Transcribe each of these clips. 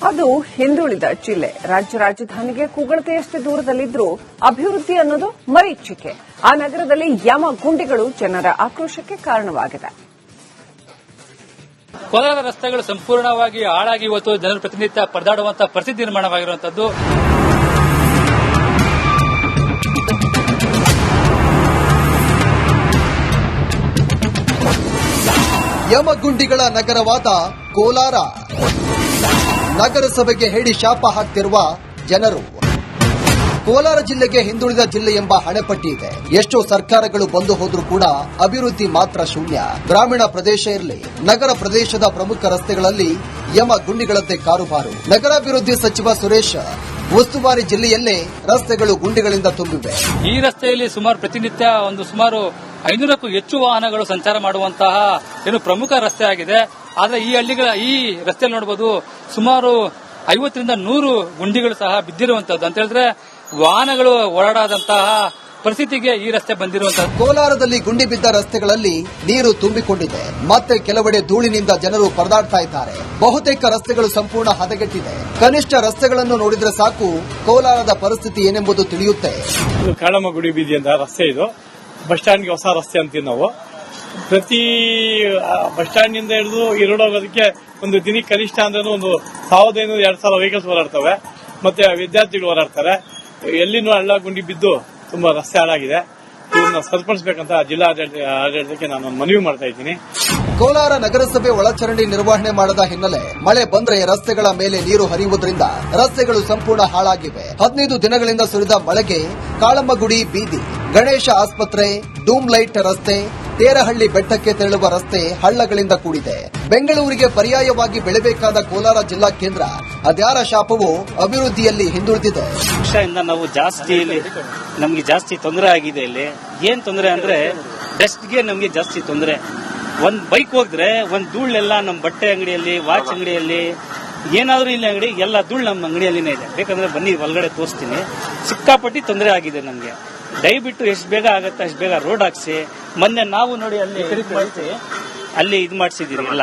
ಅದು ಹಿಂದುಳಿದ ಜಿಲ್ಲೆ. ರಾಜ್ಯ ರಾಜಧಾನಿಗೆ ಕೂಗಳತೆಯಷ್ಟೇ ದೂರದಲ್ಲಿದ್ದರೂ ಅಭಿವೃದ್ಧಿ ಅನ್ನೋದು ಮರೀಚಿಕೆ. ಆ ನಗರದಲ್ಲಿ ಯಮ ಗುಂಡಿಗಳು ಜನರ ಆಕ್ರೋಶಕ್ಕೆ ಕಾರಣವಾಗಿದೆ. ಕೋಲಾರದ ರಸ್ತೆಗಳು ಸಂಪೂರ್ಣವಾಗಿ ಹಾಳಾಗಿ ಇವತ್ತು ಜನರು ಪ್ರತಿನಿತ್ಯ ಪರದಾಡುವಂತಹ ಪರಿಸ್ಥಿತಿ ನಿರ್ಮಾಣವಾಗಿರುವಂತದ್ದು. ಯಮಗುಂಡಿಗಳ ನಗರವಾದ ಕೋಲಾರ. ನಗರಸಭೆಗೆ ಹೇಳಿ ಶಾಪ ಹಾಕ್ತಿರುವ ಜನರು. ಕೋಲಾರ ಜಿಲ್ಲೆಗೆ ಹಿಂದುಳಿದ ಜಿಲ್ಲೆ ಎಂಬ ಹಣೆಪಟ್ಟಿ ಇದೆ. ಎಷ್ಟೋ ಸರ್ಕಾರಗಳು ಬಂದು ಹೋದ್ರೂ ಕೂಡ ಅಭಿವೃದ್ಧಿ ಮಾತ್ರ ಶೂನ್ಯ. ಗ್ರಾಮೀಣ ಪ್ರದೇಶ ಇರಲಿ, ನಗರ ಪ್ರದೇಶದ ಪ್ರಮುಖ ರಸ್ತೆಗಳಲ್ಲಿ ಯಮ ಗುಂಡಿಗಳಂತೆ ಕಾರುಬಾರು. ನಗರಾಭಿವೃದ್ಧಿ ಸಚಿವ ಸುರೇಶ್ ಉಸ್ತುವಾರಿ ಜಿಲ್ಲೆಯಲ್ಲೇ ರಸ್ತೆಗಳು ಗುಂಡಿಗಳಿಂದ ತುಂಬಿವೆ. ಈ ರಸ್ತೆಯಲ್ಲಿ ಪ್ರತಿನಿತ್ಯ ಸುಮಾರು 500ಕ್ಕೂ ಹೆಚ್ಚು ವಾಹನಗಳು ಸಂಚಾರ ಮಾಡುವಂತಹ ಪ್ರಮುಖ ರಸ್ತೆ ಆಗಿದೆ. ಆದರೆ ಈ ರಸ್ತೆಯಲ್ಲಿ ನೋಡಬಹುದು ಸುಮಾರು 50ರಿಂದ 100 ಗುಂಡಿಗಳು ಸಹ ಬಿದ್ದಿರುವಂತದ್ದು. ಅಂತ ಹೇಳಿದ್ರೆ ವಾಹನಗಳು ಓಡಾಡದಂತಹ ಪರಿಸ್ಥಿತಿಗೆ ಈ ರಸ್ತೆ ಬಂದಿರುವಂತದ್ದು. ಕೋಲಾರದಲ್ಲಿ ಗುಂಡಿ ಬಿದ್ದ ರಸ್ತೆಗಳಲ್ಲಿ ನೀರು ತುಂಬಿಕೊಂಡಿದೆ. ಮತ್ತೆ ಕೆಲವೆಡೆ ಧೂಳಿನಿಂದ ಜನರು ಪರದಾಡ್ತಾ ಇದ್ದಾರೆ. ಬಹುತೇಕ ರಸ್ತೆಗಳು ಸಂಪೂರ್ಣ ಹದಗೆಟ್ಟಿದೆ. ಕನಿಷ್ಠ ರಸ್ತೆಗಳನ್ನು ನೋಡಿದ್ರೆ ಸಾಕು ಕೋಲಾರದ ಪರಿಸ್ಥಿತಿ ಏನೆಂಬುದು ತಿಳಿಯುತ್ತೆ. ಕಾಳಮ್ಮಗುಡಿ ಬೀದಿ ಅಂತ ರಸ್ತೆ ಇದು. ಬಸ್ ಸ್ಟ್ಯಾಂಡ್ಗೆ ಹೊಸ ರಸ್ತೆ ಅಂತೀವಿ ನಾವು. ಪ್ರತಿ ಬಸ್ ಸ್ಟ್ಯಾಂಡ್ ನಿಂದ ಹಿಡಿದು ಇರೋದಕ್ಕೆ ಒಂದು ದಿನಕ್ಕೆ ಕನಿಷ್ಠ ಅಂದ್ರೆ ಒಂದು 1500-2000 ವೆಹಿಕಲ್ಸ್ ಓಡಾಡ್ತವೆ. ಮತ್ತೆ ವಿದ್ಯಾರ್ಥಿಗಳು ಓಡಾಡ್ತಾರೆ. ಎಲ್ಲಿನೂ ಹಳ್ಳ ಗುಂಡಿ ಬಿದ್ದು ತುಂಬಾ ರಸ್ತೆ ಹಾಳಾಗಿದೆ. ಇದನ್ನ ಸರಿಪಡಿಸಬೇಕಂತ ಜಿಲ್ಲಾ ಆಡಳಿತಕ್ಕೆ ನಾನು ಮನವಿ ಮಾಡ್ತಾ ಇದ್ದೀನಿ. ಕೋಲಾರ ನಗರಸಭೆ ಒಳಚರಂಡಿ ನಿರ್ವಹಣೆ ಮಾಡದ ಹಿನ್ನೆಲೆ ಮಳೆ ಬಂದ್ರೆ ರಸ್ತೆಗಳ ಮೇಲೆ ನೀರು ಹರಿಯುವುದರಿಂದ ರಸ್ತೆಗಳು ಸಂಪೂರ್ಣ ಹಾಳಾಗಿವೆ. 15 ದಿನಗಳಿಂದ ಸುರಿದ ಮಳೆಗೆ ಕಾಳಮ್ಮಗುಡಿ ಬೀದಿ, ಗಣೇಶ ಆಸ್ಪತ್ರೆ, ಡೂಮ್ ಲೈಟ್ ರಸ್ತೆ, ತೇರಹಳ್ಳಿ ಬೆಟ್ಟಕ್ಕೆ ತೆರಳುವ ರಸ್ತೆ ಹಳ್ಳಗಳಿಂದ ಕೂಡಿದೆ. ಬೆಂಗಳೂರಿಗೆ ಪರ್ಯಾಯವಾಗಿ ಬೆಳೆಬೇಕಾದ ಕೋಲಾರ ಜಿಲ್ಲಾ ಕೇಂದ್ರ ಅದ್ಯಾರ ಶಾಪವೋ ಅಭಿವೃದ್ಧಿಯಲ್ಲಿ ಹಿಂದುಳಿದಿದೆ. ನಾವು ನಮಗೆ ಜಾಸ್ತಿ ತೊಂದರೆ ಆಗಿದೆ. ಇಲ್ಲಿ ಏನ್ ತೊಂದರೆ ಅಂದ್ರೆ ಡಸ್ಟ್ಗೆ ನಮಗೆ ಜಾಸ್ತಿ ತೊಂದರೆ. ಒಂದ್ ಬೈಕ್ ಹೋದ್ರೆ ಒಂದ್ ಧೂಳೆಲ್ಲ ನಮ್ಮ ಬಟ್ಟೆ ಅಂಗಡಿಯಲ್ಲಿ, ವಾಚ್ ಅಂಗಡಿಯಲ್ಲಿ, ಏನಾದ್ರೂ ಇಲ್ಲಿ ಅಂಗಡಿ ಎಲ್ಲ ಧೂಳು ನಮ್ಮ ಅಂಗಡಿಯಲ್ಲಿನೇ ಇದೆ. ಬೇಕಂದ್ರೆ ಬನ್ನಿ ಒಳಗಡೆ ತೋರಿಸ್ತೀನಿ. ಸಿಕ್ಕಾಪಟ್ಟಿ ತೊಂದರೆ ಆಗಿದೆ ನಮ್ಗೆ. ದಯವಿಟ್ಟು ಎಷ್ಟು ಬೇಗ ಆಗತ್ತೆ ಅಷ್ಟು ಬೇಗ ರೋಡ್ ಹಾಕ್ಸಿ. ಮೊನ್ನೆ ನಾವು ನೋಡಿ ಅಲ್ಲಿ ಇದು ಮಾಡಿಸಿದೀರಿ ಎಲ್ಲ.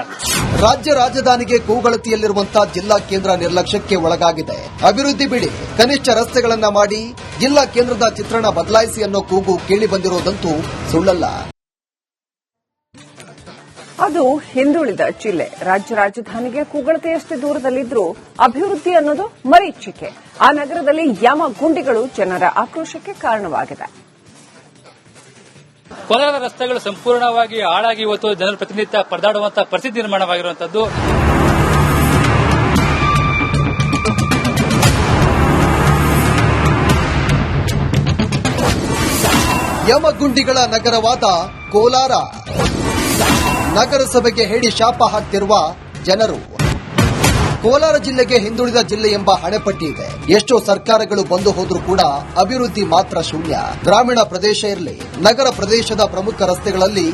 ರಾಜ್ಯ ರಾಜಧಾನಿಗೆ ಕೂಗಳತಿಯಲ್ಲಿರುವಂತಹ ಜಿಲ್ಲಾ ಕೇಂದ್ರ ನಿರ್ಲಕ್ಷ್ಯಕ್ಕೆ ಒಳಗಾಗಿದೆ. ಅಭಿವೃದ್ಧಿ ಬಿಡಿ, ಕನಿಷ್ಠ ರಸ್ತೆಗಳನ್ನ ಮಾಡಿ ಜಿಲ್ಲಾ ಕೇಂದ್ರದ ಚಿತ್ರಣ ಬದಲಾಯಿಸಿ ಅನ್ನೋ ಕೂಗು ಕೇಳಿ ಬಂದಿರೋದಂತೂ ಸುಳ್ಳಲ್ಲ. ಅದು ಹಿಂದುಳಿದ ಜಿಲ್ಲೆ. ರಾಜ್ಯ ರಾಜಧಾನಿಗೆ ಕೂಗಳತೆಯಷ್ಟೇ ದೂರದಲ್ಲಿದ್ದರೂ ಅಭಿವೃದ್ಧಿ ಅನ್ನೋದು ಮರೀಚಿಕೆ. ಆ ನಗರದಲ್ಲಿ ಯಮ ಗುಂಡಿಗಳು ಜನರ ಆಕ್ರೋಶಕ್ಕೆ ಕಾರಣವಾಗಿದೆ. ಕೋಲಾರದ ರಸ್ತೆಗಳು ಸಂಪೂರ್ಣವಾಗಿ ಹಾಳಾಗಿ ಇವತ್ತು ಜನರು ಪ್ರತಿನಿತ್ಯ ಪರದಾಡುವಂತಹ ಪರಿಸ್ಥಿತಿ ನಿರ್ಮಾಣವಾಗಿರುವಂತದ್ದು. ಯಮಗುಂಡಿಗಳ ನಗರವಾದ ಕೋಲಾರ. ನಗರಸಭೆಗೆ ಹೇಳಿ ಶಾಪ ಹಾಕ್ತಿರುವ ಜನರು. ಕೋಲಾರ ಜಿಲ್ಲೆಗೆ ಹಿಂದುಳಿದ ಜಿಲ್ಲೆ ಎಂಬ ಹಣೆಪಟ್ಟಿ ಇದೆ. ಎಷ್ಟೋ ಸರ್ಕಾರಗಳು ಬಂದು ಹೋದ್ರೂ ಕೂಡ ಅಭಿವೃದ್ಧಿ ಮಾತ್ರ ಶೂನ್ಯ. ಗ್ರಾಮೀಣ ಪ್ರದೇಶ ಇರಲಿ, ನಗರ ಪ್ರದೇಶದ ಪ್ರಮುಖ ರಸ್ತೆಗಳಲ್ಲಿ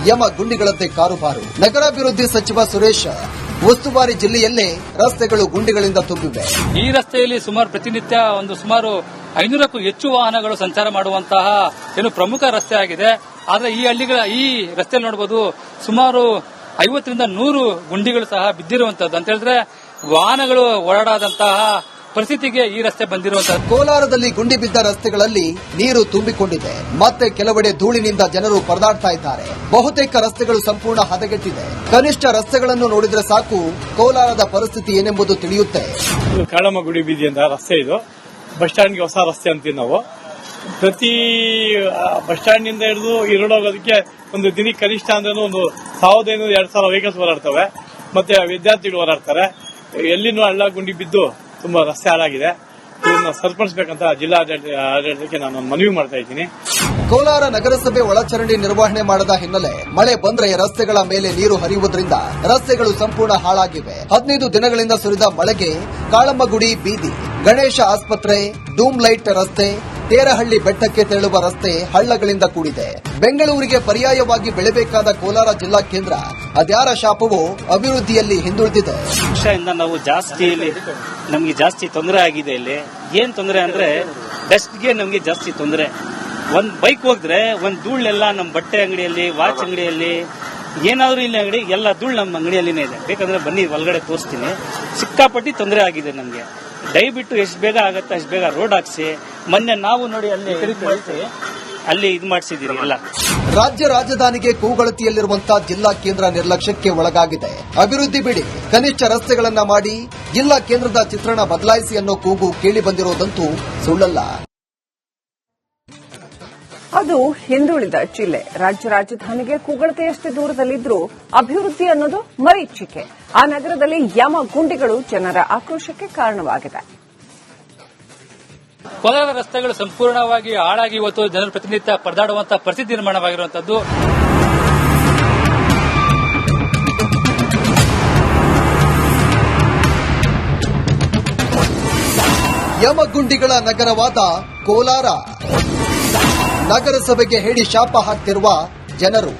ಯಮ ಗುಂಡಿಗಳಂತೆ ಕಾರುಬಾರು. ನಗರಾಭಿವೃದ್ಧಿ ಸಚಿವ ಸುರೇಶ್ ಉಸ್ತುವಾರಿ ಜಿಲ್ಲೆಯಲ್ಲೇ ರಸ್ತೆಗಳು ಗುಂಡಿಗಳಿಂದ ತುಂಬಿವೆ. ಈ ರಸ್ತೆಯಲ್ಲಿ ಪ್ರತಿನಿತ್ಯ ಸುಮಾರು 500ಕ್ಕೂ ಹೆಚ್ಚು ವಾಹನಗಳು ಸಂಚಾರ ಮಾಡುವಂತಹ ಪ್ರಮುಖ ರಸ್ತೆ ಆಗಿದೆ. ಆದರೆ ಈ ರಸ್ತೆಯಲ್ಲಿ ನೋಡಬಹುದು ಸುಮಾರು 50ರಿಂದ 100 ಗುಂಡಿಗಳು ಸಹ ಬಿದ್ದಿರುವಂತದ್ದು. ಅಂತ ಹೇಳಿದ್ರೆ ವಾಹನಗಳು ಓಡಾಡದಂತಹ ಪರಿಸ್ಥಿತಿಗೆ ಈ ರಸ್ತೆ ಬಂದಿರುವಂತದ್ದು. ಕೋಲಾರದಲ್ಲಿ ಗುಂಡಿ ಬಿದ್ದ ರಸ್ತೆಗಳಲ್ಲಿ ನೀರು ತುಂಬಿಕೊಂಡಿದೆ. ಮತ್ತೆ ಕೆಲವೆಡೆ ಧೂಳಿನಿಂದ ಜನರು ಪರದಾಡ್ತಾ ಇದ್ದಾರೆ. ಬಹುತೇಕ ರಸ್ತೆಗಳು ಸಂಪೂರ್ಣ ಹದಗೆಟ್ಟಿದೆ. ಕನಿಷ್ಠ ರಸ್ತೆಗಳನ್ನು ನೋಡಿದ್ರೆ ಸಾಕು ಕೋಲಾರದ ಪರಿಸ್ಥಿತಿ ಏನೆಂಬುದು ತಿಳಿಯುತ್ತೆ. ಕಾಳಮ್ಮಗುಡಿ ಬೀದಿ ಅಂತ ರಸ್ತೆ ಇದು. ಬಸ್ ಸ್ಟ್ಯಾಂಡ್ಗೆ ಹೊಸ ರಸ್ತೆ ಅಂತೀವಿ ನಾವು. ಪ್ರತಿ ಬಸ್ ಸ್ಟ್ಯಾಂಡ್ ನಿಂದ ಹಿಡಿದು ಇರೋದಕ್ಕೆ ಒಂದು ದಿನಕ್ಕೆ ಕನಿಷ್ಠ ಅಂದ್ರೆ ಒಂದು 1500-2000 ವೆಹಿಕಲ್ಸ್ ಓಡಾಡ್ತವೆ. ಮತ್ತೆ ವಿದ್ಯಾರ್ಥಿಗಳು ಓಡಾಡ್ತಾರೆ. ಎಲ್ಲಿನೂ ಹಳ್ಳ ಗುಂಡಿ ಬಿದ್ದು ತುಂಬಾ ರಸ್ತೆ ಹಾಳಾಗಿದೆ. ಇದನ್ನ ಸರಿಪಡಿಸಬೇಕಂತ ಜಿಲ್ಲಾ ಆಡಳಿತಕ್ಕೆ ನಾನು ಮನವಿ ಮಾಡ್ತಾ ಇದ್ದೀನಿ. ಕೋಲಾರ ನಗರಸಭೆ ಒಳಚರಂಡಿ ನಿರ್ವಹಣೆ ಮಾಡದ ಹಿನ್ನೆಲೆ ಮಳೆ ಬಂದ್ರೆ ರಸ್ತೆಗಳ ಮೇಲೆ ನೀರು ಹರಿಯುವುದರಿಂದ ರಸ್ತೆಗಳು ಸಂಪೂರ್ಣ ಹಾಳಾಗಿವೆ. 15 ದಿನಗಳಿಂದ ಸುರಿದ ಮಳೆಗೆ ಕಾಳಮ್ಮಗುಡಿ ಬೀದಿ, ಗಣೇಶ ಆಸ್ಪತ್ರೆ, ಡೂಮ್ ಲೈಟ್ ರಸ್ತೆ, ತೇರಹಳ್ಳಿ ಬೆಟ್ಟಕ್ಕೆ ತೆರಳುವ ರಸ್ತೆ ಹಳ್ಳಗಳಿಂದ ಕೂಡಿದೆ. ಬೆಂಗಳೂರಿಗೆ ಪರ್ಯಾಯವಾಗಿ ಬೆಳೆಬೇಕಾದ ಕೋಲಾರ ಜಿಲ್ಲಾ ಕೇಂದ್ರ ಅದ್ಯಾರ ಶಾಪವೋ ಅಭಿವೃದ್ಧಿಯಲ್ಲಿ ಹಿಂದುಳಿದಿದೆ. ನಾವು ನಮಗೆ ಜಾಸ್ತಿ ತೊಂದರೆ ಆಗಿದೆ. ಇಲ್ಲಿ ಏನ್ ತೊಂದರೆ ಅಂದ್ರೆ ಡಸ್ಟ್ಗೆ ನಮಗೆ ಜಾಸ್ತಿ ತೊಂದರೆ. ಒಂದ್ ಬೈಕ್ ಹೋದ್ರೆ ಒಂದ್ ಧೂಳೆಲ್ಲ ನಮ್ಮ ಬಟ್ಟೆ ಅಂಗಡಿಯಲ್ಲಿ, ವಾಚ್ ಅಂಗಡಿಯಲ್ಲಿ, ಏನಾದ್ರೂ ಇಲ್ಲಿ ಅಂಗಡಿ ಎಲ್ಲ ಧೂಳು ನಮ್ಮ ಅಂಗಡಿಯಲ್ಲಿನೇ ಇದೆ. ಬೇಕಂದ್ರೆ ಬನ್ನಿ ಒಳಗಡೆ ತೋರಿಸ್ತೀನಿ. ಸಿಕ್ಕಾಪಟ್ಟಿ ತೊಂದರೆ ಆಗಿದೆ ನಮಗೆ. ದಯವಿಟ್ಟು ಎಷ್ಟು ಬೇಗ ಆಗತ್ತೆ ಅಷ್ಟು ಬೇಗ ರೋಡ್ ಹಾಕ್ಸಿ. ಮೊನ್ನೆ ನಾವು ನೋಡಿ ಅಲ್ಲಿ ಇದು ಮಾಡಿಸಿದೀರಿ ಎಲ್ಲ. ರಾಜ್ಯ ರಾಜಧಾನಿಗೆ ಕೂಗಳತಿಯಲ್ಲಿರುವಂತಹ ಜಿಲ್ಲಾ ಕೇಂದ್ರ ನಿರ್ಲಕ್ಷ್ಯಕ್ಕೆ ಒಳಗಾಗಿದೆ. ಅಭಿವೃದ್ಧಿ ಬಿಡಿ, ಕನಿಷ್ಠ ರಸ್ತೆಗಳನ್ನ ಮಾಡಿ ಜಿಲ್ಲಾ ಕೇಂದ್ರದ ಚಿತ್ರಣ ಬದಲಾಯಿಸಿ ಅನ್ನೋ ಕೂಗು ಕೇಳಿ ಬಂದಿರೋದಂತೂ ಸುಳ್ಳಲ್ಲ. ಅದು ಹಿಂದುಳಿದ ಜಿಲ್ಲೆ. ರಾಜ್ಯ ರಾಜಧಾನಿಗೆ ಕೂಗಳತೆಯಷ್ಟೇ ದೂರದಲ್ಲಿದ್ರೂ ಅಭಿವೃದ್ಧಿ ಅನ್ನೋದು ಮರೀಚಿಕೆ. ಆ ನಗರದಲ್ಲಿ ಯಮ ಗುಂಡಿಗಳು ಜನರ ಆಕ್ರೋಶಕ್ಕೆ ಕಾರಣವಾಗಿದೆ. ಕೋಲಾರದ ರಸ್ತೆಗಳು ಸಂಪೂರ್ಣವಾಗಿ ಹಾಳಾಗಿ ಇವತ್ತು ಜನರು ಪ್ರತಿನಿತ್ಯ ಪರದಾಡುವಂತಹ ಪರಿಸ್ಥಿತಿ ನಿರ್ಮಾಣವಾಗಿರುವಂತದ್ದು. ಯಮಗುಂಡಿಗಳ ನಗರವಾದ ಕೋಲಾರ. ನಗರಸಭೆಗೆ ಹೇಳಿ ಶಾಪ ಹಾಕ್ತಿರುವ ಜನರು.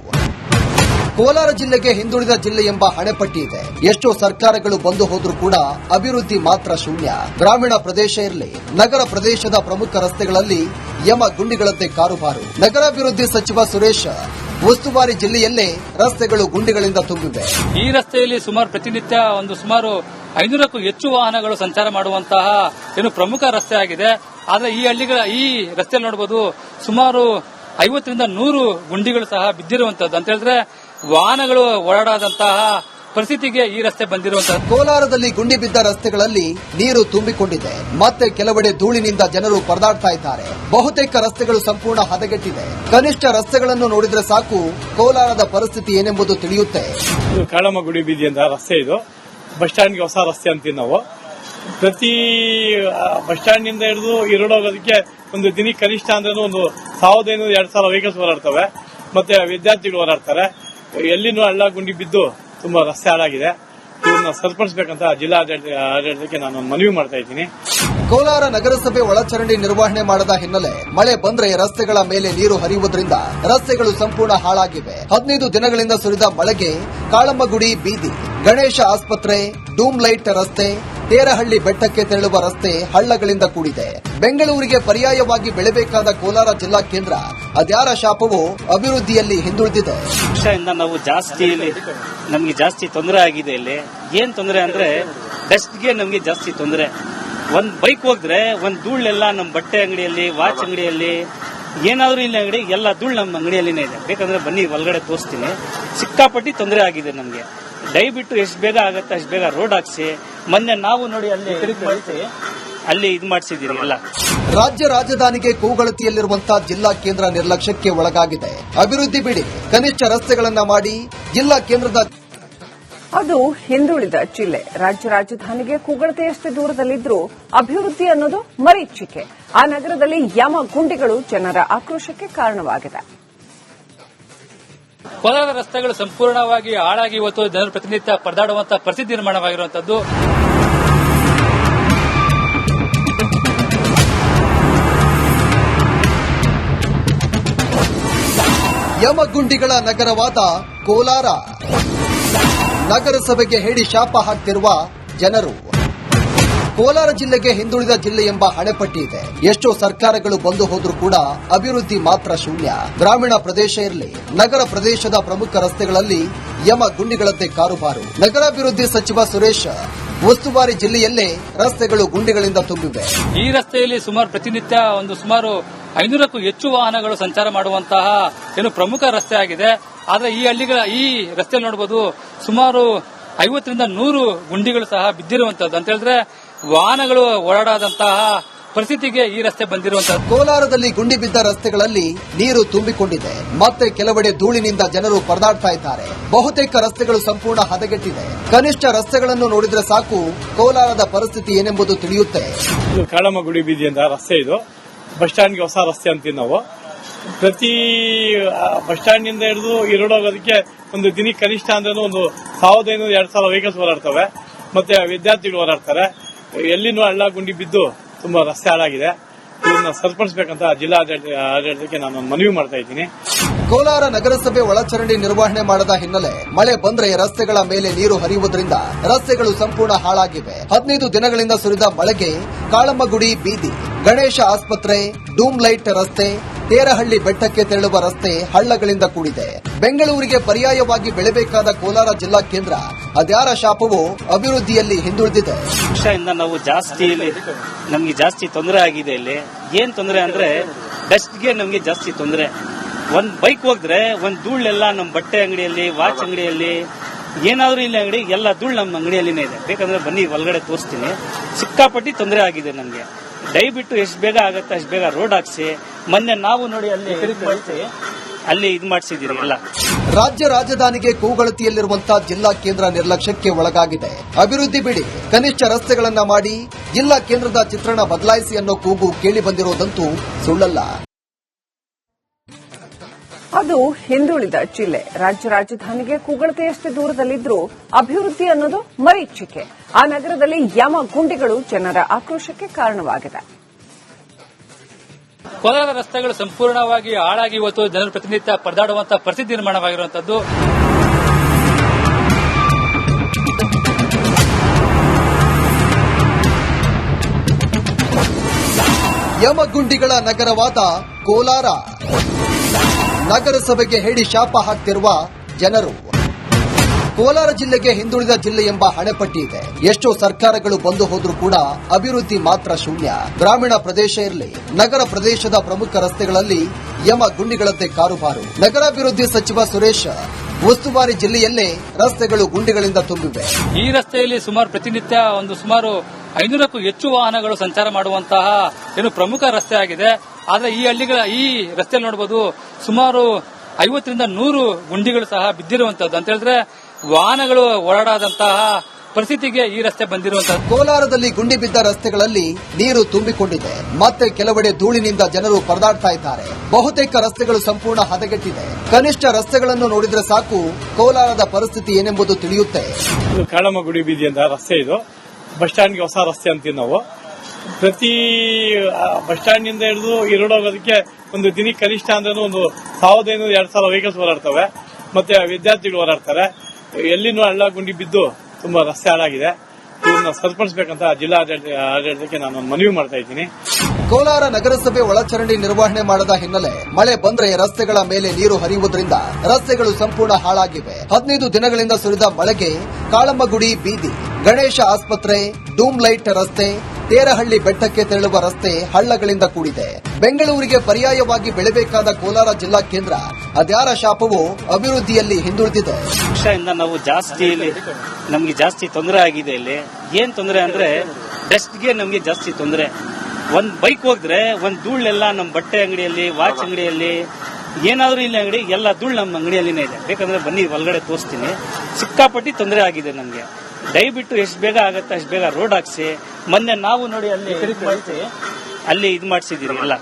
ಕೋಲಾರ ಜಿಲ್ಲೆಗೆ ಹಿಂದುಳಿದ ಜಿಲ್ಲೆ ಎಂಬ ಹಣೆಪಟ್ಟಿ ಇದೆ. ಎಷ್ಟೋ ಸರ್ಕಾರಗಳು ಬಂದು ಹೋದ್ರೂ ಕೂಡ ಅಭಿವೃದ್ಧಿ ಮಾತ್ರ ಶೂನ್ಯ. ಗ್ರಾಮೀಣ ಪ್ರದೇಶ ಇರಲಿ, ನಗರ ಪ್ರದೇಶದ ಪ್ರಮುಖ ರಸ್ತೆಗಳಲ್ಲಿ ಯಮ ಗುಂಡಿಗಳಂತೆ ಕಾರುಬಾರು. ನಗರಾಭಿವೃದ್ಧಿ ಸಚಿವ ಸುರೇಶ್ ಉಸ್ತುವಾರಿ ಜಿಲ್ಲೆಯಲ್ಲೇ ರಸ್ತೆಗಳು ಗುಂಡಿಗಳಿಂದ ತುಂಬಿವೆ. ಈ ರಸ್ತೆಯಲ್ಲಿ ಪ್ರತಿನಿತ್ಯ ಸುಮಾರು 500ಕ್ಕೂ ಹೆಚ್ಚು ವಾಹನಗಳು ಸಂಚಾರ ಮಾಡುವಂತಹ ಪ್ರಮುಖ ರಸ್ತೆ ಆಗಿದೆ. ಆದರೆ ಈ ರಸ್ತೆಯಲ್ಲಿ ನೋಡಬಹುದು ಸುಮಾರು 50ರಿಂದ 100 ಗುಂಡಿಗಳು ಸಹ ಬಿದ್ದಿರುವಂತದ್ದು. ಅಂತ ಹೇಳಿದ್ರೆ ವಾಹನಗಳು ಓಡಾಡದಂತಹ ಪರಿಸ್ಥಿತಿಗೆ ಈ ರಸ್ತೆ ಬಂದಿರುವಂತದ್ದು. ಕೋಲಾರದಲ್ಲಿ ಗುಂಡಿ ಬಿದ್ದ ರಸ್ತೆಗಳಲ್ಲಿ ನೀರು ತುಂಬಿಕೊಂಡಿದೆ. ಮತ್ತೆ ಕೆಲವೆಡೆ ಧೂಳಿನಿಂದ ಜನರು ಪರದಾಡ್ತಾ ಇದ್ದಾರೆ. ಬಹುತೇಕ ರಸ್ತೆಗಳು ಸಂಪೂರ್ಣ ಹದಗೆಟ್ಟಿದೆ. ಕನಿಷ್ಠ ರಸ್ತೆಗಳನ್ನು ನೋಡಿದ್ರೆ ಸಾಕು ಕೋಲಾರದ ಪರಿಸ್ಥಿತಿ ಏನೆಂಬುದು ತಿಳಿಯುತ್ತೆ. ಕಾಳಮ್ಮಗುಡಿ ಬೀದಿ ಅಂತ ರಸ್ತೆ ಇದು. ಬಸ್ ಸ್ಟ್ಯಾಂಡ್ಗೆ ಹೊಸ ರಸ್ತೆ ಅಂತೀವಿ ನಾವು. ಪ್ರತಿ ಬಸ್ ಸ್ಟ್ಯಾಂಡ್ ನಿಂದ ಹಿಡಿದು ಇರೋದಕ್ಕೆ ಒಂದು ದಿನಕ್ಕೆ ಕನಿಷ್ಠ ಅಂದ್ರೆ ಒಂದು 1500-2000 ವೆಹಿಕಲ್ಸ್ ಓಡಾಡ್ತವೆ. ಮತ್ತೆ ವಿದ್ಯಾರ್ಥಿಗಳು ಓಡಾಡ್ತಾರೆ. ಎಲ್ಲಿನೂ ಹಳ್ಳ ಗುಂಡಿ ಬಿದ್ದು ತುಂಬಾ ರಸ್ತೆ ಹಾಳಾಗಿದೆ. ಇದನ್ನ ಸರಿಪಡಿಸಬೇಕಂತ ಜಿಲ್ಲಾ ಆಡಳಿತಕ್ಕೆ ನಾನು ಮನವಿ ಮಾಡ್ತಾ ಇದ್ದೀನಿ. ಕೋಲಾರ ನಗರಸಭೆ ಒಳಚರಂಡಿ ನಿರ್ವಹಣೆ ಮಾಡದ ಹಿನ್ನೆಲೆ ಮಳೆ ಬಂದ್ರೆ ರಸ್ತೆಗಳ ಮೇಲೆ ನೀರು ಹರಿಯುವುದರಿಂದ ರಸ್ತೆಗಳು ಸಂಪೂರ್ಣ ಹಾಳಾಗಿವೆ. 15 ದಿನಗಳಿಂದ ಸುರಿದ ಮಳೆಗೆ ಕಾಳಮ್ಮಗುಡಿ ಬೀದಿ, ಗಣೇಶ ಆಸ್ಪತ್ರೆ, ಡೂಮ್ ಲೈಟ್ ರಸ್ತೆ, ತೇರಹಳ್ಳಿ ಬೆಟ್ಟಕ್ಕೆ ತೆರಳುವ ರಸ್ತೆ ಹಳ್ಳಗಳಿಂದ ಕೂಡಿದೆ. ಬೆಂಗಳೂರಿಗೆ ಪರ್ಯಾಯವಾಗಿ ಬೆಳೆಬೇಕಾದ ಕೋಲಾರ ಜಿಲ್ಲಾ ಕೇಂದ್ರ ಅದ್ಯಾರ ಶಾಪವೋ ಅಭಿವೃದ್ಧಿಯಲ್ಲಿ ಹಿಂದುಳಿದಿದೆ. ನಾವು ನಮಗೆ ಜಾಸ್ತಿ ತೊಂದರೆ ಆಗಿದೆ. ಇಲ್ಲಿ ಏನ್ ತೊಂದರೆ ಅಂದ್ರೆ ಡಸ್ಟ್ಗೆ ನಮಗೆ ಜಾಸ್ತಿ ತೊಂದರೆ. ಒಂದ್ ಬೈಕ್ ಹೋದ್ರೆ ಒಂದ್ ಧೂಳೆಲ್ಲ ನಮ್ಮ ಬಟ್ಟೆ ಅಂಗಡಿಯಲ್ಲಿ, ವಾಚ್ ಅಂಗಡಿಯಲ್ಲಿ, ಏನಾದ್ರೂ ಇಲ್ಲಿ ಅಂಗಡಿ ಎಲ್ಲ ಧೂಳು ನಮ್ಮ ಅಂಗಡಿಯಲ್ಲಿನೇ ಇದೆ. ಬೇಕಂದ್ರೆ ಬನ್ನಿ ಒಳಗಡೆ ತೋರಿಸ್ತೀನಿ. ಸಿಕ್ಕಾಪಟ್ಟಿ ತೊಂದರೆ ಆಗಿದೆ ನಮಗೆ. ದಯವಿಟ್ಟು ಎಷ್ಟು ಬೇಗ ಆಗತ್ತೆ ಅಷ್ಟು ಬೇಗ ರೋಡ್ ಹಾಕ್ಸಿ. ಮೊನ್ನೆ ನಾವು ನೋಡಿ ಅಲ್ಲಿ ಇದು ಮಾಡಿಸಿದೀರಿ ಎಲ್ಲ. ರಾಜ್ಯ ರಾಜಧಾನಿಗೆ ಕೂಗಳತಿಯಲ್ಲಿರುವಂತಹ ಜಿಲ್ಲಾ ಕೇಂದ್ರ ನಿರ್ಲಕ್ಷ್ಯಕ್ಕೆ ಒಳಗಾಗಿದೆ. ಅಭಿವೃದ್ಧಿ ಬಿಡಿ, ಕನಿಷ್ಠ ರಸ್ತೆಗಳನ್ನ ಮಾಡಿ ಜಿಲ್ಲಾ ಕೇಂದ್ರದ. ಅದು ಹಿಂದುಳಿದ ಜಿಲ್ಲೆ. ರಾಜ್ಯ ರಾಜಧಾನಿಗೆ ಕೂಗಳತೆಯಷ್ಟೇ ದೂರದಲ್ಲಿದ್ರೂ ಅಭಿವೃದ್ಧಿ ಅನ್ನೋದು ಮರೀಚಿಕೆ. ಆ ನಗರದಲ್ಲಿ ಯಮ ಗುಂಡಿಗಳು ಜನರ ಆಕ್ರೋಶಕ್ಕೆ ಕಾರಣವಾಗಿದೆ. ಕೋಲಾರದ ರಸ್ತೆಗಳು ಸಂಪೂರ್ಣವಾಗಿ ಹಾಳಾಗಿ ಇವತ್ತು ಜನರು ಪ್ರತಿನಿತ್ಯ ಪರದಾಡುವಂತಹ ಪರಿಸ್ಥಿತಿ ನಿರ್ಮಾಣವಾಗಿರುವಂತದ್ದು. ಯಮಗುಂಡಿಗಳ ನಗರವಾದ ಕೋಲಾರ. ನಗರಸಭೆಗೆ ಹೇಳಿ ಶಾಪ ಹಾಕ್ತಿರುವ ಜನರು. ಕೋಲಾರ ಜಿಲ್ಲೆಗೆ ಹಿಂದುಳಿದ ಜಿಲ್ಲೆ ಎಂಬ ಹಣೆಪಟ್ಟಿ ಇದೆ. ಎಷ್ಟೋ ಸರ್ಕಾರಗಳು ಬಂದು ಹೋದ್ರೂ ಕೂಡ ಅಭಿವೃದ್ಧಿ ಮಾತ್ರ ಶೂನ್ಯ. ಗ್ರಾಮೀಣ ಪ್ರದೇಶ ಇರಲಿ, ನಗರ ಪ್ರದೇಶದ ಪ್ರಮುಖ ರಸ್ತೆಗಳಲ್ಲಿ ಯಮ ಗುಂಡಿಗಳಂತೆ ಕಾರುಬಾರು. ನಗರಾಭಿವೃದ್ಧಿ ಸಚಿವ ಸುರೇಶ್ ಉಸ್ತುವಾರಿ ಜಿಲ್ಲೆಯಲ್ಲೇ ರಸ್ತೆಗಳು ಗುಂಡಿಗಳಿಂದ ತುಂಬಿವೆ. ಈ ರಸ್ತೆಯಲ್ಲಿ ಪ್ರತಿನಿತ್ಯ ಸುಮಾರು 500ಕ್ಕೂ ಹೆಚ್ಚು ವಾಹನಗಳು ಸಂಚಾರ ಮಾಡುವಂತಹ ಪ್ರಮುಖ ರಸ್ತೆ ಆಗಿದೆ. ಆದರೆ ಈ ರಸ್ತೆಯಲ್ಲಿ ನೋಡಬಹುದು ಸುಮಾರು 50ರಿಂದ 100 ಗುಂಡಿಗಳು ಸಹ ಬಿದ್ದಿರುವಂತದ್ದು. ಅಂತ ಹೇಳಿದ್ರೆ ವಾಹನಗಳು ಓಡಾಡದಂತಹ ಪರಿಸ್ಥಿತಿಗೆ ಈ ರಸ್ತೆ ಬಂದಿರುವಂತದ್ದು. ಕೋಲಾರದಲ್ಲಿ ಗುಂಡಿ ಬಿದ್ದ ರಸ್ತೆಗಳಲ್ಲಿ ನೀರು ತುಂಬಿಕೊಂಡಿದೆ. ಮತ್ತೆ ಕೆಲವೆಡೆ ಧೂಳಿನಿಂದ ಜನರು ಪರದಾಡ್ತಾ ಇದ್ದಾರೆ. ಬಹುತೇಕ ರಸ್ತೆಗಳು ಸಂಪೂರ್ಣ ಹದಗೆಟ್ಟಿದೆ. ಕನಿಷ್ಠ ರಸ್ತೆಗಳನ್ನು ನೋಡಿದ್ರೆ ಸಾಕು ಕೋಲಾರದ ಪರಿಸ್ಥಿತಿ ಏನೆಂಬುದು ತಿಳಿಯುತ್ತೆ. ಕಾಳಮ್ಮಗುಡಿ ಬೀದಿ ಅಂತ ರಸ್ತೆ ಇದು. ಬಸ್ ಸ್ಟ್ಯಾಂಡ್ಗೆ ಹೊಸ ರಸ್ತೆ ಅಂತೀವಿ ನಾವು. ಪ್ರತಿ ಬಸ್ ಸ್ಟ್ಯಾಂಡ್ ನಿಂದ ಹಿಡಿದು ಇರೋದಕ್ಕೆ ಒಂದು ದಿನಕ್ಕೆ ಕನಿಷ್ಠ ಅಂದ್ರೆ ಒಂದು 1500-2000 ವೆಹಿಕಲ್ಸ್ ಓಡಾಡ್ತವೆ. ಮತ್ತೆ ವಿದ್ಯಾರ್ಥಿಗಳು ಓಡಾಡ್ತಾರೆ. ಎಲ್ಲಿನೂ ಹಳ್ಳ ಗುಂಡಿ ಬಿದ್ದು ತುಂಬಾ ರಸ್ತೆ ಹಾಳಾಗಿದೆ. ಇದನ್ನ ಸರಿಪಡಿಸಬೇಕಂತ ಜಿಲ್ಲಾ ಆಡಳಿತಕ್ಕೆ ನಾನು ಮನವಿ ಮಾಡ್ತಾ ಇದ್ದೀನಿ. ಕೋಲಾರ ನಗರಸಭೆ ಒಳಚರಂಡಿ ನಿರ್ವಹಣೆ ಮಾಡದ ಹಿನ್ನೆಲೆ ಮಳೆ ಬಂದ್ರೆ ರಸ್ತೆಗಳ ಮೇಲೆ ನೀರು ಹರಿಯುವುದರಿಂದ ರಸ್ತೆಗಳು ಸಂಪೂರ್ಣ ಹಾಳಾಗಿವೆ. 15 ದಿನಗಳಿಂದ ಸುರಿದ ಮಳೆಗೆ ಕಾಳಮ್ಮಗುಡಿ ಬೀದಿ, ಗಣೇಶ ಆಸ್ಪತ್ರೆ, ಡೂಮ್ ಲೈಟ್ ರಸ್ತೆ, ತೇರಹಳ್ಳಿ ಬೆಟ್ಟಕ್ಕೆ ತೆರಳುವ ರಸ್ತೆ ಹಳ್ಳಗಳಿಂದ ಕೂಡಿದೆ. ಬೆಂಗಳೂರಿಗೆ ಪರ್ಯಾಯವಾಗಿ ಬೆಳೆಬೇಕಾದ ಕೋಲಾರ ಜಿಲ್ಲಾ ಕೇಂದ್ರ ಅದ್ಯಾರ ಶಾಪವೋ ಅಭಿವೃದ್ಧಿಯಲ್ಲಿ ಹಿಂದುಳಿದಿದೆ. ವರ್ಷದಿಂದ ನಾವು ನಮಗೆ ಜಾಸ್ತಿ ತೊಂದರೆ ಆಗಿದೆ. ಇಲ್ಲಿ ಏನ್ ತೊಂದರೆ ಅಂದ್ರೆ ಡಸ್ಟ್ಗೆ ನಮಗೆ ಜಾಸ್ತಿ ತೊಂದರೆ. ಒಂದ್ ಬೈಕ್ ಹೋದ್ರೆ ಒಂದ್ ಧೂಳೆಲ್ಲ ನಮ್ಮ ಬಟ್ಟೆ ಅಂಗಡಿಯಲ್ಲಿ, ವಾಚ್ ಅಂಗಡಿಯಲ್ಲಿ, ಏನಾದ್ರೂ ಇಲ್ಲಿ ಅಂಗಡಿ ಎಲ್ಲ ಧೂಳು ನಮ್ಮ ಅಂಗಡಿಯಲ್ಲಿನೇ ಇದೆ. ಬೇಕಂದ್ರೆ ಬನ್ನಿ ಒಳಗಡೆ ತೋರಿಸ್ತೀನಿ. ಸಿಕ್ಕಾಪಟ್ಟಿ ತೊಂದರೆ ಆಗಿದೆ ನಮ್ಗೆ. ದಯವಿಟ್ಟು ಎಷ್ಟು ಬೇಗ ಆಗತ್ತೆ ಅಷ್ಟು ಬೇಗ ರೋಡ್ ಹಾಕ್ಸಿ. ಮೊನ್ನೆ ನಾವು ನೋಡಿ ಅಲ್ಲಿ ಇದು ಮಾಡಿಸಿದೀರಿ ಎಲ್ಲ. ರಾಜ್ಯ ರಾಜಧಾನಿಗೆ ಕೂಗಳತಿಯಲ್ಲಿರುವಂತಹ ಜಿಲ್ಲಾ ಕೇಂದ್ರ ನಿರ್ಲಕ್ಷ್ಯಕ್ಕೆ ಒಳಗಾಗಿದೆ. ಅಭಿವೃದ್ಧಿ ಬಿಡಿ, ಕನಿಷ್ಠ ರಸ್ತೆಗಳನ್ನ ಮಾಡಿ ಜಿಲ್ಲಾ ಕೇಂದ್ರದ ಚಿತ್ರಣ ಬದಲಾಯಿಸಿ ಅನ್ನೋ ಕೂಗು ಕೇಳಿ ಬಂದಿರೋದಂತೂ ಸುಳ್ಳಲ್ಲ. ಅದು ಹಿಂದುಳಿದ ಜಿಲ್ಲೆ. ರಾಜ್ಯ ರಾಜಧಾನಿಗೆ ಕೂಗಳತೆಯಷ್ಟೇ ದೂರದಲ್ಲಿದ್ರೂ ಅಭಿವೃದ್ಧಿ ಅನ್ನೋದು ಮರೀಚಿಕೆ. ಆ ನಗರದಲ್ಲಿ ಯಮ ಗುಂಡಿಗಳು ಜನರ ಆಕ್ರೋಶಕ್ಕೆ ಕಾರಣವಾಗಿದೆ. ಕೋಲಾರದ ರಸ್ತೆಗಳು ಸಂಪೂರ್ಣವಾಗಿ ಹಾಳಾಗಿ ಇವತ್ತು ಜನರು ಪ್ರತಿನಿತ್ಯ ಪರದಾಡುವಂತಹ ಪರಿಸ್ಥಿತಿ ನಿರ್ಮಾಣವಾಗಿರುವಂತದ್ದು. ಯಮಗುಂಡಿಗಳ ನಗರವಾದ ಕೋಲಾರ. ನಗರಸಭೆಗೆ ಹೇಳಿ ಶಾಪ ಹಾಕ್ತಿರುವ ಜನರು. ಕೋಲಾರ ಜಿಲ್ಲೆಗೆ ಹಿಂದುಳಿದ ಜಿಲ್ಲೆ ಎಂಬ ಹಣೆಪಟ್ಟಿ ಇದೆ. ಎಷ್ಟೋ ಸರ್ಕಾರಗಳು ಬಂದು ಹೋದ್ರೂ ಕೂಡ ಅಭಿವೃದ್ಧಿ ಮಾತ್ರ ಶೂನ್ಯ. ಗ್ರಾಮೀಣ ಪ್ರದೇಶ ಇರಲಿ, ನಗರ ಪ್ರದೇಶದ ಪ್ರಮುಖ ರಸ್ತೆಗಳಲ್ಲಿ ಯಮ ಗುಂಡಿಗಳಂತೆ ಕಾರುಬಾರು. ನಗರಾಭಿವೃದ್ಧಿ ಸಚಿವ ಸುರೇಶ್ ಉಸ್ತುವಾರಿ ಜಿಲ್ಲೆಯಲ್ಲೇ ರಸ್ತೆಗಳು ಗುಂಡಿಗಳಿಂದ ತುಂಬಿವೆ. ಈ ರಸ್ತೆಯಲ್ಲಿ ಪ್ರತಿನಿತ್ಯ ಸುಮಾರು 500ಕ್ಕೂ ಹೆಚ್ಚು ವಾಹನಗಳು ಸಂಚಾರ ಮಾಡುವಂತಹ ಪ್ರಮುಖ ರಸ್ತೆ ಆಗಿದೆ. ಆದರೆ ಈ ರಸ್ತೆಯಲ್ಲಿ ನೋಡಬಹುದು ಸುಮಾರು 50ರಿಂದ 100 ಗುಂಡಿಗಳು ಸಹ ಬಿದ್ದಿರುವಂತದ್ದು. ಅಂತ ಹೇಳಿದ್ರೆ ವಾಹನಗಳು ಓಡಾಡದಂತಹ ಪರಿಸ್ಥಿತಿಗೆ ಈ ರಸ್ತೆ ಬಂದಿರುವಂತದ್ದು. ಕೋಲಾರದಲ್ಲಿ ಗುಂಡಿ ಬಿದ್ದ ರಸ್ತೆಗಳಲ್ಲಿ ನೀರು ತುಂಬಿಕೊಂಡಿದೆ. ಮತ್ತೆ ಕೆಲವೆಡೆ ಧೂಳಿನಿಂದ ಜನರು ಪರದಾಡ್ತಾ ಇದ್ದಾರೆ. ಬಹುತೇಕ ರಸ್ತೆಗಳು ಸಂಪೂರ್ಣ ಹದಗೆಟ್ಟಿದೆ. ಕನಿಷ್ಠ ರಸ್ತೆಗಳನ್ನು ನೋಡಿದ್ರೆ ಸಾಕು ಕೋಲಾರದ ಪರಿಸ್ಥಿತಿ ಏನೆಂಬುದು ತಿಳಿಯುತ್ತೆ. ಕಾಳಮ್ಮಗುಡಿ ಬೀದಿ ಅಂತ ರಸ್ತೆ ಇದು. ಬಸ್ ಸ್ಟ್ಯಾಂಡ್ಗೆ ಹೊಸ ರಸ್ತೆ ಅಂತೀವಿ ನಾವು. ಪ್ರತಿ ಬಸ್ ಸ್ಟ್ಯಾಂಡ್ ನಿಂದ ಹಿಡಿದು ಇರೋದಕ್ಕೆ ಒಂದು ದಿನಕ್ಕೆ ಕನಿಷ್ಠ ಅಂದ್ರೆ ಒಂದು 1500-2000 ವೆಹಿಕಲ್ಸ್ ಓಡಾಡ್ತವೆ. ಮತ್ತೆ ವಿದ್ಯಾರ್ಥಿಗಳು ಓಡಾಡ್ತಾರೆ. ಎಲ್ಲಿನೂ ಹಳ್ಳ ಗುಂಡಿ ಬಿದ್ದು ತುಂಬಾ ರಸ್ತೆ ಹಾಳಾಗಿದೆ. ಇದನ್ನ ಸರಿಪಡಿಸಬೇಕಂತ ಜಿಲ್ಲಾ ಆಡಳಿತಕ್ಕೆ ನಾನು ಮನವಿ ಮಾಡ್ತಾ ಇದ್ದೀನಿ. ಕೋಲಾರ ನಗರಸಭೆ ಒಳಚರಂಡಿ ನಿರ್ವಹಣೆ ಮಾಡದ ಹಿನ್ನೆಲೆ ಮಳೆ ಬಂದ್ರೆ ರಸ್ತೆಗಳ ಮೇಲೆ ನೀರು ಹರಿಯುವುದರಿಂದ ರಸ್ತೆಗಳು ಸಂಪೂರ್ಣ ಹಾಳಾಗಿವೆ. 15 ದಿನಗಳಿಂದ ಸುರಿದ ಮಳೆಗೆ ಕಾಳಮ್ಮಗುಡಿ ಬೀದಿ, ಗಣೇಶ ಆಸ್ಪತ್ರೆ, ಡೂಮ್ ಲೈಟ್ ರಸ್ತೆ, ತೇರಹಳ್ಳಿ ಬೆಟ್ಟಕ್ಕೆ ತೆರಳುವ ರಸ್ತೆ ಹಳ್ಳಗಳಿಂದ ಕೂಡಿದೆ. ಬೆಂಗಳೂರಿಗೆ ಪರ್ಯಾಯವಾಗಿ ಬೆಳೆಬೇಕಾದ ಕೋಲಾರ ಜಿಲ್ಲಾ ಕೇಂದ್ರ ಅದ್ಯಾರ ಶಾಪವೋ ಅಭಿವೃದ್ಧಿಯಲ್ಲಿ ಹಿಂದುಳಿದಿದೆ. ವರ್ಷದಿಂದ ನಾವು ನಮಗೆ ಜಾಸ್ತಿ ತೊಂದರೆ ಆಗಿದೆ. ಇಲ್ಲಿ ಏನ್ ತೊಂದರೆ ಅಂದ್ರೆ ಡಸ್ಟ್ಗೆ ನಮಗೆ ಜಾಸ್ತಿ ತೊಂದರೆ. ಒಂದ್ ಬೈಕ್ ಹೋದ್ರೆ ಒಂದ್ ಧೂಳೆಲ್ಲ ನಮ್ಮ ಬಟ್ಟೆ ಅಂಗಡಿಯಲ್ಲಿ, ವಾಚ್ ಅಂಗಡಿಯಲ್ಲಿ, ಏನಾದ್ರೂ ಇಲ್ಲಿ ಅಂಗಡಿ ಎಲ್ಲ ಧೂಳು ನಮ್ಮ ಅಂಗಡಿಯಲ್ಲಿನೇ ಇದೆ. ಬೇಕಂದ್ರೆ ಬನ್ನಿ ಒಳಗಡೆ ತೋರಿಸ್ತೀನಿ. ಸಿಕ್ಕಾಪಟ್ಟಿ ತೊಂದರೆ ಆಗಿದೆ ನಮ್ಗೆ. ದಯವಿಟ್ಟು ಎಷ್ಟು ಬೇಗ ಆಗತ್ತೆ ಅಷ್ಟು ಬೇಗ ರೋಡ್ ಹಾಕ್ಸಿ. ಮೊನ್ನೆ ನಾವು ನೋಡಿ ಅಲ್ಲಿ ಇದು ಮಾಡಿಸಿದೀರಿ ಎಲ್ಲ.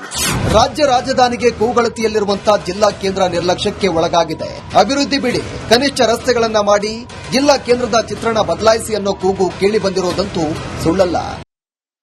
ರಾಜ್ಯ ರಾಜಧಾನಿಗೆ ಕೂಗಳತಿಯಲ್ಲಿರುವಂತಹ ಜಿಲ್ಲಾ ಕೇಂದ್ರ ನಿರ್ಲಕ್ಷ್ಯಕ್ಕೆ ಒಳಗಾಗಿದೆ. ಅಭಿವೃದ್ಧಿ ಬಿಡಿ, ಕನಿಷ್ಠ ರಸ್ತೆಗಳನ್ನ ಮಾಡಿ ಜಿಲ್ಲಾ ಕೇಂದ್ರದ ಚಿತ್ರಣ ಬದಲಾಯಿಸಿ ಅನ್ನೋ ಕೂಗು ಕೇಳಿ ಬಂದಿರೋದಂತೂ ಸುಳ್ಳಲ್ಲ.